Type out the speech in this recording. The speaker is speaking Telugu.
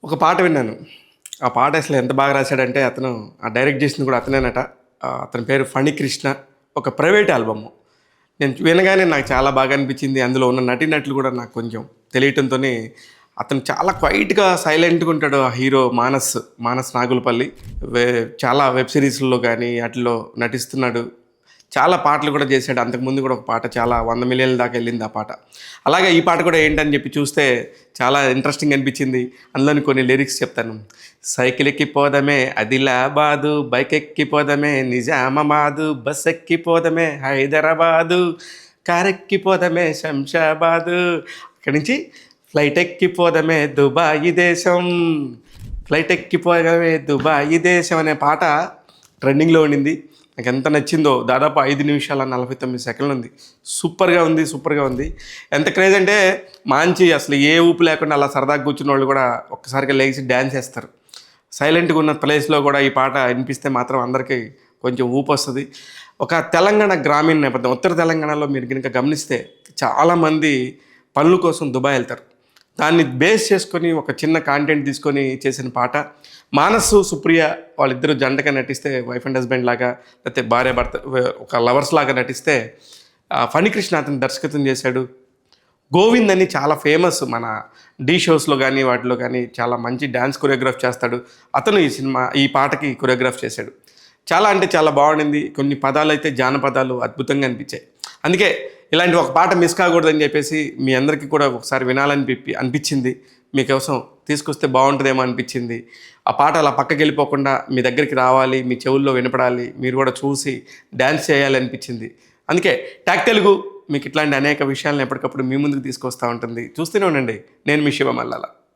ఒక పాట విన్నాను. ఆ పాట అసలు ఎంత బాగా రాశాడంటే అతను డైరెక్ట్ చేసింది కూడా అతనేనట. అతని పేరు ఫణికృష్ణ. ఒక ప్రైవేట్ ఆల్బము. నేను వినగానే నాకు చాలా బాగా అనిపించింది. అందులో ఉన్న నటీనటులు కూడా నాకు కొంచెం తెలియటంతోనే అతను చాలా క్వైట్‌గా, సైలెంట్‌గా ఉంటాడు. ఆ హీరో మానస్ నాగులపల్లి. చాలా వెబ్ సిరీస్‌ల్లో గానీ ఆటిల్లో నటిస్తున్నాడు. చాలా పాటలు కూడా చేశాడు. అంతకుముందు కూడా ఒక పాట చాలా 100 మిలియన్ల దాకా వెళ్ళింది ఆ పాట. అలాగే ఈ పాట కూడా ఏంటని చెప్పి చూస్తే చాలా ఇంట్రెస్టింగ్ అనిపించింది. అందులోని కొన్ని లిరిక్స్ చెప్తాను. సైకిల్ ఎక్కిపోదమే ఆదిలాబాదు, బైక్ ఎక్కిపోదమే నిజామాబాదు, బస్ ఎక్కిపోదమే హైదరాబాదు, కార్ ఎక్కిపోదమే శంషాబాదు, అక్కడి నుంచి ఫ్లైట్ ఎక్కిపోదమే దుబాయి దేశం, ఫ్లైట్ ఎక్కిపోదమే దుబాయి దేశం అనే పాట ట్రెండింగ్లో ఉండింది. నాకు ఎంత నచ్చిందో. దాదాపు 5 నిమిషాల 49 సెకండ్లు ఉంది. సూపర్గా ఉంది. ఎంత క్రేజ్ అంటే మంచి అసలు ఏ ఊపు లేకుండా అలా సరదాగా కూర్చున్న వాళ్ళు కూడా ఒక్కసారిగా లేచి డ్యాన్స్ చేస్తారు. సైలెంట్గా ఉన్న ప్లేస్లో కూడా ఈ పాట వినిపిస్తే మాత్రం అందరికీ కొంచెం ఊపు వస్తుంది. ఒక తెలంగాణ గ్రామీణ నేపథ్యం, ఉత్తర తెలంగాణలో మీరు కనుక గమనిస్తే చాలామంది పనుల కోసం దుబాయ్ వెళ్తారు. దాన్ని బేస్ చేసుకొని ఒక చిన్న కాంటెంట్ తీసుకొని చేసిన పాట. మానసు, సుప్రియ వాళ్ళిద్దరూ జంటగా నటిస్తే వైఫ్ అండ్ హస్బెండ్ లాగా, లేకపోతే భార్య భర్త ఒక లవర్స్ లాగా నటిస్తే ఫణికృష్ణ అతను దర్శకత్వం చేశాడు. గోవింద్ అని చాలా ఫేమస్ మన ఢీ షోస్లో కానీ వాటిలో కానీ చాలా మంచి డ్యాన్స్ కొరియోగ్రాఫ్ చేస్తాడు. అతను ఈ పాటకి కొరియోగ్రాఫ్ చేశాడు. చాలా అంటే చాలా బాగుండింది. కొన్ని పదాలు అయితే జానపదాలు అద్భుతంగా అనిపించాయి. అందుకే ఇలాంటి ఒక పాట మిస్ కాకూడదని చెప్పేసి మీ అందరికీ కూడా ఒకసారి వినాలని అనిపించింది. మీకోసం తీసుకొస్తే బాగుంటుందేమో అనిపించింది. ఆ పాట అలా పక్కకి వెళ్ళిపోకుండా మీ దగ్గరికి రావాలి, మీ చెవుల్లో వినపడాలి, మీరు కూడా చూసి డ్యాన్స్ చేయాలి అనిపించింది. అందుకే టాక్ తెలుగు మీకు ఇట్లాంటి అనేక విషయాలను ఎప్పటికప్పుడు మీ ముందుకు తీసుకొస్తూ ఉంటుంది. చూస్తూనే ఉండండి. నేను మీ శివ మల్లాల.